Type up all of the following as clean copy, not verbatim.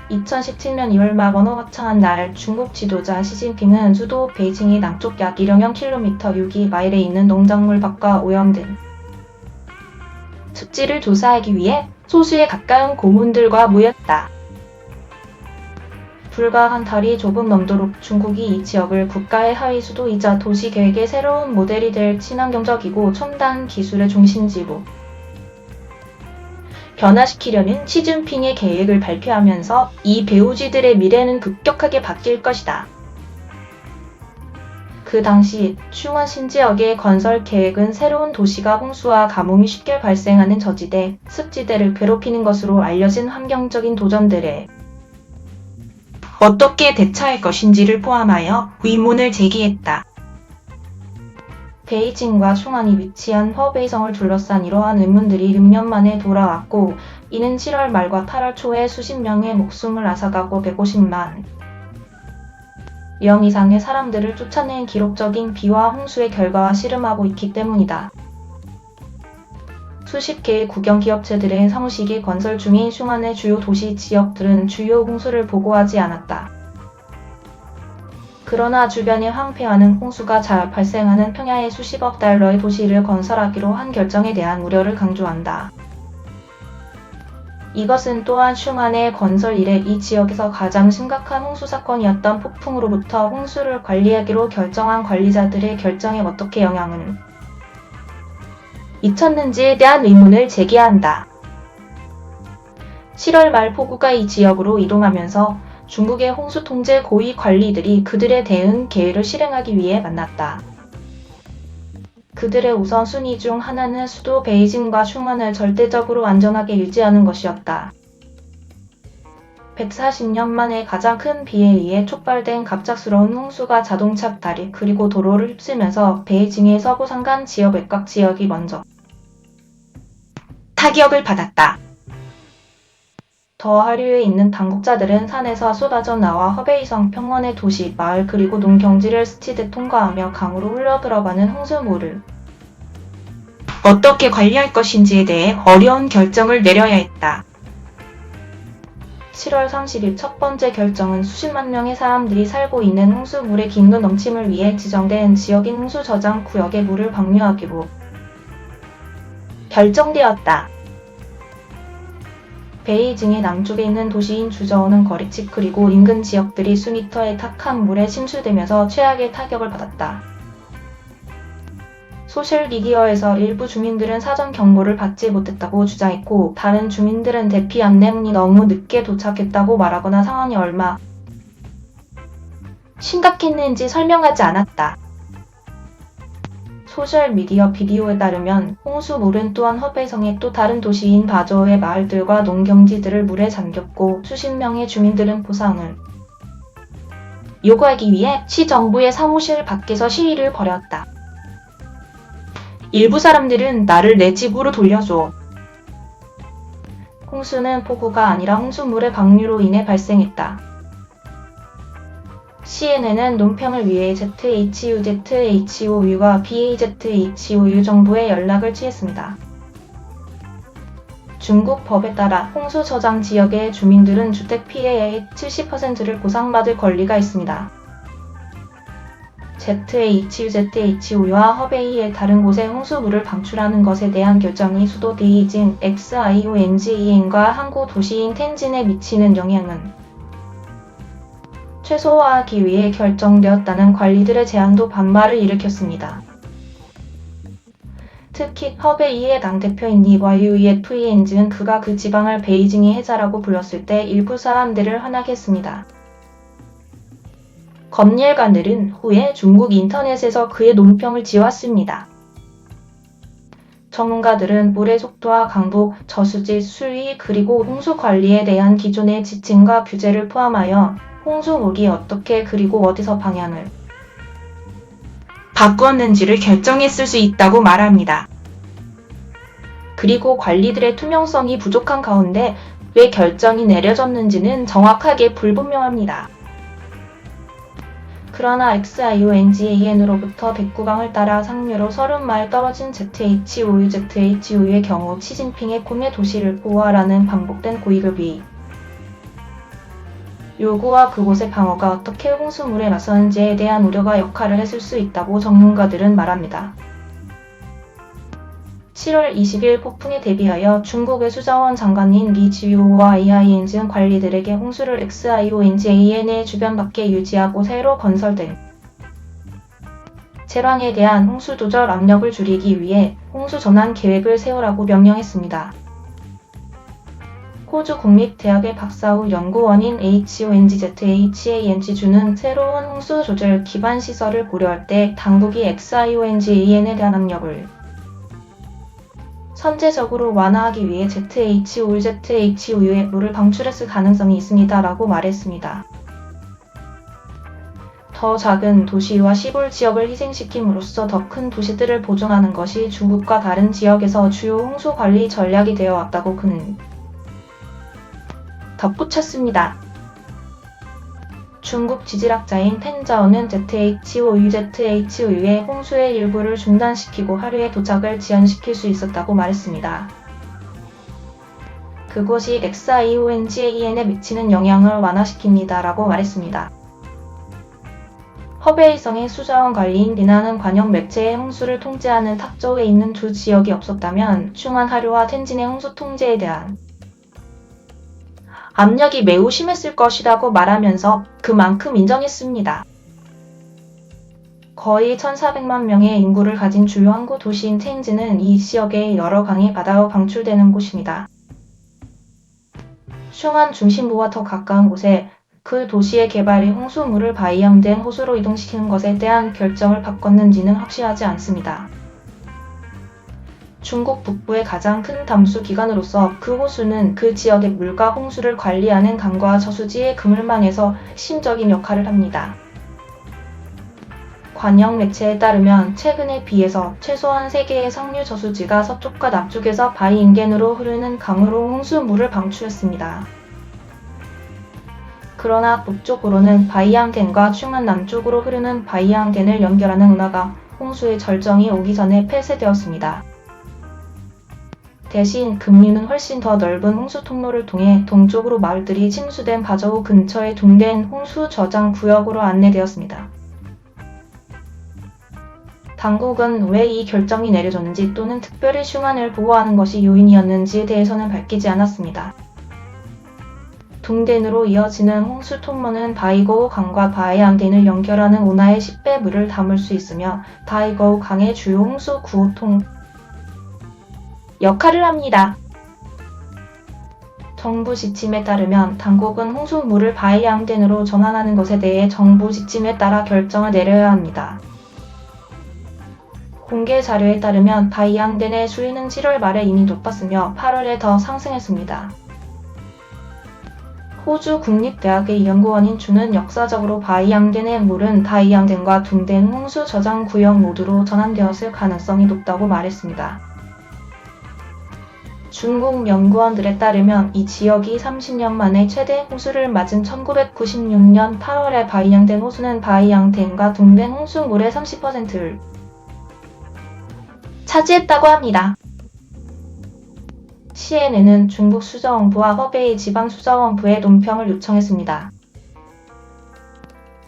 2017년 2월 막 언어가 창한 날 중국 지도자 시진핑은 수도 베이징의 남쪽 약 1여명 킬로미터 6마일에 있는 농작물 밭과 오염된 습지를 조사하기 위해 소수에 가까운 고문들과 모였다. 불과 한 달이 조금 넘도록 중국이 이 지역을 국가의 하위 수도이자 도시 계획의 새로운 모델이 될 친환경적이고 첨단 기술의 중심지로 변화시키려는 시진핑의 계획을 발표하면서 이 배후지들의 미래는 급격하게 바뀔 것이다. 그 당시 슝안 신지역의 건설 계획은 새로운 도시가 홍수와 가뭄이 쉽게 발생하는 저지대, 습지대를 괴롭히는 것으로 알려진 환경적인 도전들에 어떻게 대처할 것인지를 포함하여 의문을 제기했다. 베이징과 슝안이 위치한 허베이성을 둘러싼 이러한 의문들이 6년 만에 돌아왔고, 이는 7월 말과 8월 초에 수십 명의 목숨을 앗아가고 150만 명 이상의 사람들을 쫓아낸 기록적인 비와 홍수의 결과와 씨름하고 있기 때문이다. 수십 개의 국영 기업체들의 사무실이 건설 중인 슝안의 주요 도시 지역들은 주요 홍수를 보고하지 않았다. 그러나 주변의 황폐화는 홍수가 잘 발생하는 평야에 수십억 달러의 도시를 건설하기로 한 결정에 대한 우려를 강조한다. 이것은 또한 슝안의 건설 이래 이 지역에서 가장 심각한 홍수 사건이었던 폭풍으로부터 홍수를 관리하기로 결정한 관리자들의 결정에 어떻게 영향을 미쳤는지에 대한 의문을 제기한다. 7월 말 폭우가 이 지역으로 이동하면서 중국의 홍수 통제 고위 관리들이 그들의 대응 계획을 실행하기 위해 만났다. 그들의 우선순위 중 하나는 수도 베이징과 슝안을 절대적으로 안전하게 유지하는 것이었다. 140년 만에 가장 큰 비에 의해 촉발된 갑작스러운 홍수가 자동차 다리 그리고 도로를 휩쓸면서 베이징의 서부 산간 지역 외곽 지역이 먼저 타격을 받았다. 더 하류에 있는 당국자들은 산에서 쏟아져 나와 허베이성 평원의 도시, 마을 그리고 농경지를 스치듯 통과하며 강으로 흘러들어가는 홍수물을 어떻게 관리할 것인지에 대해 어려운 결정을 내려야 했다. 7월 30일 첫 번째 결정은 수십만 명의 사람들이 살고 있는 홍수물의 긴급 넘침을 위해 지정된 지역인 홍수 저장 구역에 물을 방류하기로 결정되었다. 베이징의 남쪽에 있는 도시인 주저우는 거리집 그리고 인근 지역들이 수미터의 탁한 물에 침수되면서 최악의 타격을 받았다. 소셜미디어에서 일부 주민들은 사전 경보를 받지 못했다고 주장했고, 다른 주민들은 대피 안내문이 너무 늦게 도착했다고 말하거나 상황이 얼마 심각했는지 설명하지 않았다. 소셜미디어 비디오에 따르면 홍수물은 또한 허베이성의 또 다른 도시인 바저우의 마을들과 농경지들을 물에 잠겼고, 수십 명의 주민들은 보상을 요구하기 위해 시정부의 사무실 밖에서 시위를 벌였다. 일부 사람들은 나를 내 집으로 돌려줘. 홍수는 폭우가 아니라 홍수물의 방류로 인해 발생했다. CNN은 논평을 위해 ZHUZHOU와 BAZHOU 정부에 연락을 취했습니다. 중국 법에 따라 홍수 저장 지역의 주민들은 주택 피해의 70%를 보상받을 권리가 있습니다. ZHUZHOU와 허베이의 다른 곳에 홍수물을 방출하는 것에 대한 결정이 수도 베이징 XIONGEN과 항구 도시인 텐진에 미치는 영향은 최소화하기 위해 결정되었다는 관리들의 제안도 반발을 일으켰습니다. 특히 허베이의 당대표인 리 YUEFENG는 그가 그 지방을 베이징의 해자라고 불렀을 때 일부 사람들을 화나게 했습니다. 검열관들은 후에 중국 인터넷에서 그의 논평을 지웠습니다. 전문가들은 물의 속도와 강도, 저수지, 수위 그리고 홍수 관리에 대한 기존의 지침과 규제를 포함하여 홍수물이 어떻게 그리고 어디서 방향을 바꾸었는지를 결정했을 수 있다고 말합니다. 그리고 관리들의 투명성이 부족한 가운데 왜 결정이 내려졌는지는 정확하게 불분명합니다. 그러나 XIONGAN으로부터 109강을 따라 상류로 30마일 떨어진 ZHOU의 경우 시진핑의 꿈의 도시를 보호하라는 반복된 고위급이 요구와 그곳의 방어가 어떻게 홍수물에 맞서는지에 대한 우려가 역할을 했을 수 있다고 전문가들은 말합니다. 7월 20일 폭풍에 대비하여 중국의 수자원 장관인 리 지유호와 EIN즈는 관리들에게 홍수를 XIONGAN의 주변 밖에 유지하고 새로 건설된 제랑에 대한 홍수 조절 압력을 줄이기 위해 홍수 전환 계획을 세우라고 명령했습니다. 호주 국립대학의 박사후 연구원인 HONGZHANG주는 새로운 홍수 조절 기반 시설을 고려할 때 당국이 XIONGAN에 대한 압력을 선제적으로 완화하기 위해 ZHOZHU에 물을 방출했을 가능성이 있습니다라고 말했습니다. 더 작은 도시와 시골 지역을 희생시킴으로써 더 큰 도시들을 보존하는 것이 중국과 다른 지역에서 주요 홍수 관리 전략이 되어 왔다고 그는 덧붙였습니다. 중국 지질학자인 텐자오는 ZHOUZHU의 홍수의 일부를 중단시키고 하루에 도착을 지연시킬 수 있었다고 말했습니다. 그것이 XIONGAN에 미치는 영향을 완화시킵니다라고 말했습니다. 허베이성의 수자원 관리인 리나는 관영 매체의 홍수를 통제하는 탁저우에 있는 두 지역이 없었다면 슌안하류와 텐진의 홍수 통제에 대한 압력이 매우 심했을 것이라고 말하면서 그만큼 인정했습니다. 거의 1,400만 명의 인구를 가진 주요 항구 도시인 텐진은 이 지역의 여러 강이 바다로 방출되는 곳입니다. 슌안 중심부와 더 가까운 곳에 그 도시의 개발이 홍수물을 바이양된 호수로 이동시키는 것에 대한 결정을 바꿨는지는 확실하지 않습니다. 중국 북부의 가장 큰 담수 기관으로서 그 호수는 그 지역의 물과 홍수를 관리하는 강과 저수지의 그물망에서 핵심적인 역할을 합니다. 관영 매체에 따르면 최근에 비해서 최소한 3개의 상류 저수지가 서쪽과 남쪽에서 바이잉겐으로 흐르는 강으로 홍수물을 방출했습니다. 그러나 북쪽으로는 바이양겐과 슌안 남쪽으로 흐르는 바이양겐을 연결하는 운하가 홍수의 절정이 오기 전에 폐쇄되었습니다. 대신 급류는 훨씬 더 넓은 홍수 통로를 통해 동쪽으로 마을들이 침수된 바저우 근처의 둥덴 홍수 저장 구역으로 안내되었습니다. 당국은 왜 이 결정이 내려졌는지 또는 특별히 슌안을 보호하는 것이 요인이었는지에 대해서는 밝히지 않았습니다. 둥덴으로 이어지는 홍수 통로는 바이거우 강과 바이양겐을 연결하는 운하의 10배 물을 담을 수 있으며 바이거우 강의 주요 홍수 구호통 역할을 합니다. 정부 지침에 따르면 당국은 홍수물을 바이양겐으로 전환하는 것에 대해 정부 지침에 따라 결정을 내려야 합니다. 공개 자료에 따르면 바이양겐의 수위는 7월 말에 이미 높았으며 8월에 더 상승했습니다. 호주 국립대학의 연구원인 주는 역사적으로 바이양겐의 물은 바이양겐과 둥덴 홍수 저장 구역 모두로 전환되었을 가능성이 높다고 말했습니다. 중국 연구원들에 따르면 이 지역이 30년 만에 최대 홍수를 맞은 1996년 8월에 바이양겐 호수는 바이양겐과 둥덴 홍수물의 30%를 차지했다고 합니다. CNN은 중국 수자원부와 허베이 지방수자원부에 논평을 요청했습니다.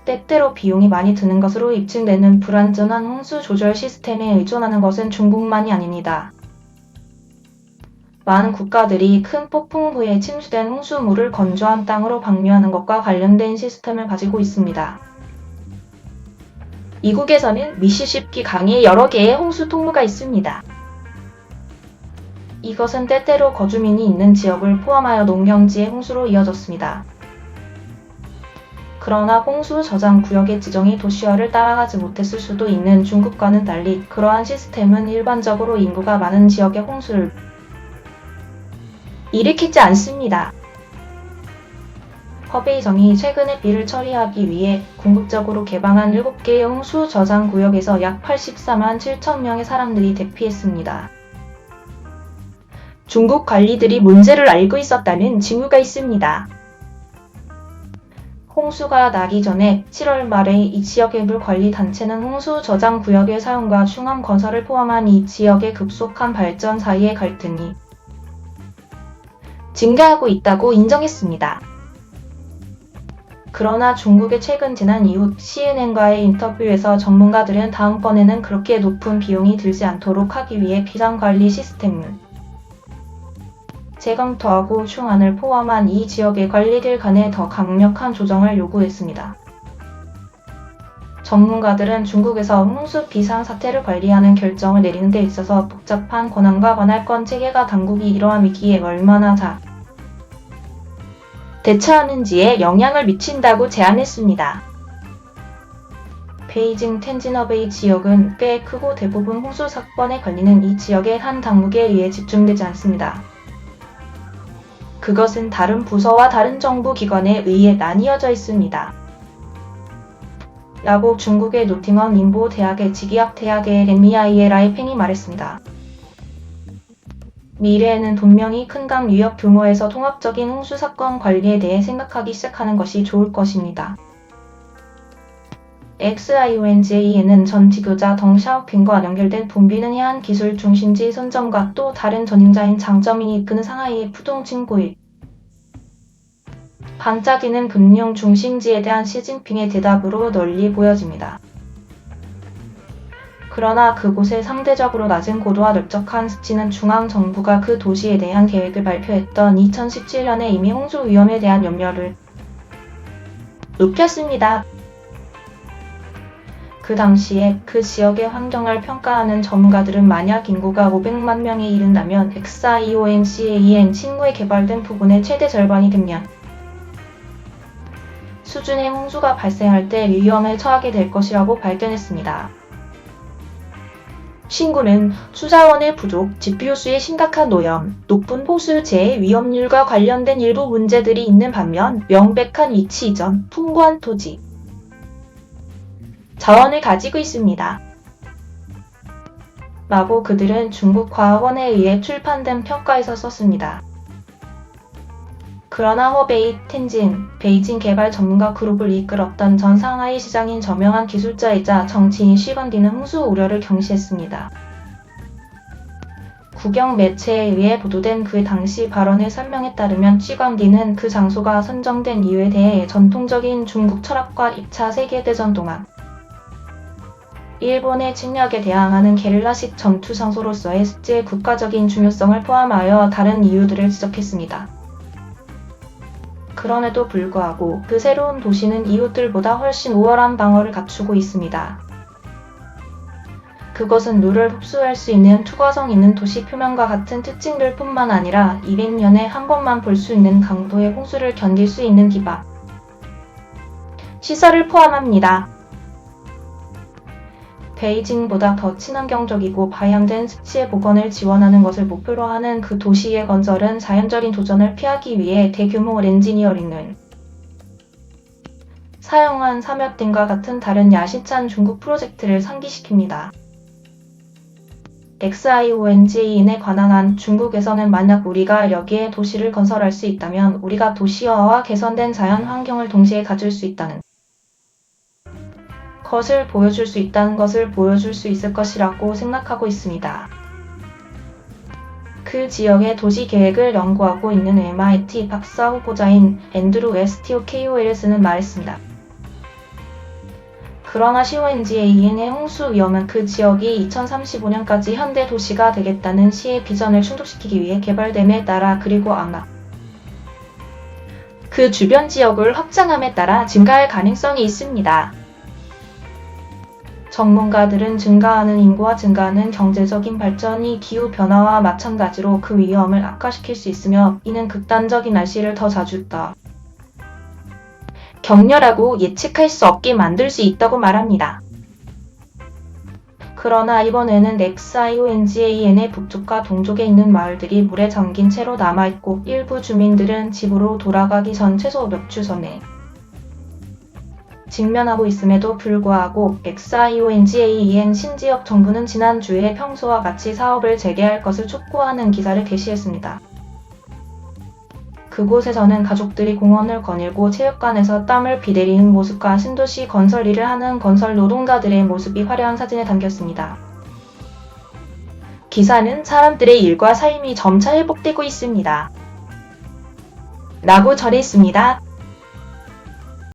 때때로 비용이 많이 드는 것으로 입증되는 불완전한 홍수 조절 시스템에 의존하는 것은 중국만이 아닙니다. 많은 국가들이 큰 폭풍 후에 침수된 홍수물을 건조한 땅으로 방류하는 것과 관련된 시스템을 가지고 있습니다. 미국에서는 미시시피 강에 여러 개의 홍수 통로가 있습니다. 이것은 때때로 거주민이 있는 지역을 포함하여 농경지의 홍수로 이어졌습니다. 그러나 홍수 저장 구역의 지정이 도시화를 따라가지 못했을 수도 있는 중국과는 달리 그러한 시스템은 일반적으로 인구가 많은 지역의 홍수를 일으키지 않습니다. 허베이성이 최근에 비를 처리하기 위해 궁극적으로 개방한 7개의 홍수 저장 구역에서 약 84만 7천 명의 사람들이 대피했습니다. 중국 관리들이 문제를 알고 있었다는 징후가 있습니다. 홍수가 나기 전에 7월 말에 이 지역의 물관리단체는 홍수 저장 구역의 사용과 흉암 건설을 포함한 이 지역의 급속한 발전 사이의 갈등이 증가하고 있다고 인정했습니다. 그러나 중국에 최근 지난 이후 CNN과의 인터뷰에서 전문가들은 다음번에는 그렇게 높은 비용이 들지 않도록 하기 위해 비상관리 시스템을 재검토하고 흉안을 포함한 이 지역의 관리들 간에 더 강력한 조정을 요구했습니다. 전문가들은 중국에서 홍수 비상사태를 관리하는 결정을 내리는 데 있어서 복잡한 권한과 관할권 체계가 당국이 이러한 위기에 얼마나 잘 대처하는지에 영향을 미친다고 제안했습니다. 베이징 텐진어베이 지역은 꽤 크고 대부분 홍수 사건의 관리는 이 지역의 한 당국에 의해 집중되지 않습니다. 그것은 다른 부서와 다른 정부 기관에 의해 나뉘어져 있습니다. 라고 중국의 노팅엄 인보 대학의 지기학 대학의 레미아이에 라이팽이 말했습니다. 미래에는 분명히 큰 강 유역 규모에서 통합적인 홍수 사건 관리에 대해 생각하기 시작하는 것이 좋을 것입니다. XIONGA에는 전 지도자 덩 샤오핑과 연결된 붐비는 해안 기술 중심지 선점과 또 다른 전임자인 장 점인이 이끄는 상하이의 푸동칭 고일 반짝이는 금융 중심지에 대한 시진핑의 대답으로 널리 보여집니다. 그러나 그곳의 상대적으로 낮은 고도와 넓적한 습지는 중앙정부가 그 도시에 대한 계획을 발표했던 2017년에 이미 홍수 위험에 대한 염려를 높였습니다. 그 당시에 그 지역의 환경을 평가하는 전문가들은 만약 인구가 500만 명에 이른다면 XIONCAN 친구에 개발된 부분의 최대 절반이 되면 수준의 홍수가 발생할 때 위험에 처하게 될 것이라고 발견했습니다. 신구는 수자원의 부족, 지표수의 심각한 오염, 높은 호수 재해 위험률과 관련된 일부 문제들이 있는 반면 명백한 위치 이전, 풍부한 토지, 자원을 가지고 있습니다. 라고 그들은 중국 과학원에 의해 출판된 평가에서 썼습니다. 그러나 허베이, 텐진, 베이징 개발 전문가 그룹을 이끌었던 전 상하이 시장인 저명한 기술자이자 정치인 시건디는 홍수 우려를 경시했습니다. 국영 매체에 의해 보도된 그 당시 발언의 설명에 따르면 시건디는 그 장소가 선정된 이유에 대해 전통적인 중국 철학과 2차 세계대전 동안 일본의 침략에 대항하는 게릴라식 전투 장소로서의 습지의 국가적인 중요성을 포함하여 다른 이유들을 지적했습니다. 그럼에도 불구하고 그 새로운 도시는 이웃들보다 훨씬 우월한 방어를 갖추고 있습니다. 그것은 물을 흡수할 수 있는 투과성 있는 도시 표면과 같은 특징들 뿐만 아니라 200년에 한 번만 볼 수 있는 강도의 홍수를 견딜 수 있는 기반 시설을 포함합니다. 베이징보다 더 친환경적이고 방향된 습지의 복원을 지원하는 것을 목표로 하는 그 도시의 건설은 자연적인 도전을 피하기 위해 대규모 엔지니어링을 사용한 사며등과 같은 다른 야심찬 중국 프로젝트를 상기시킵니다. XIONGA에 관한 한 중국에서는 만약 우리가 여기에 도시를 건설할 수 있다면 우리가 도시화와 개선된 자연 환경을 동시에 가질 수 있다는 것을 보여줄 수 있다는 것을 보여줄 수 있을 것이라고 생각하고 있습니다. 그 지역의 도시 계획을 연구하고 있는 MIT 박사 후보자인 앤드루 STO KOLS는 말했습니다. 그러나 CONGA의 홍수 위험은 그 지역이 2035년까지 현대 도시가 되겠다는 시의 비전을 충족시키기 위해 개발됨에 따라 그리고 아마 그 주변 지역을 확장함에 따라 증가할 가능성이 있습니다. 전문가들은 증가하는 인구와 증가하는 경제적인 발전이 기후변화와 마찬가지로 그 위험을 악화시킬 수 있으며 이는 극단적인 날씨를 더 자주 더 격렬하고 예측할 수 없게 만들 수 있다고 말합니다. 그러나 이번에는 XIONGAN의 북쪽과 동쪽에 있는 마을들이 물에 잠긴 채로 남아있고 일부 주민들은 집으로 돌아가기 전 최소 몇 주 전에 직면하고 있음에도 불구하고 XIONGAN 신지역 정부는 지난주에 평소와 같이 사업을 재개할 것을 촉구하는 기사를 게시했습니다. 그곳에서는 가족들이 공원을 거닐고 체육관에서 땀을 비내리는 모습과 신도시 건설 일을 하는 건설 노동가들의 모습이 화려한 사진에 담겼습니다. 기사는 사람들의 일과 삶이 점차 회복되고 있습니다. 라고 전했습니다.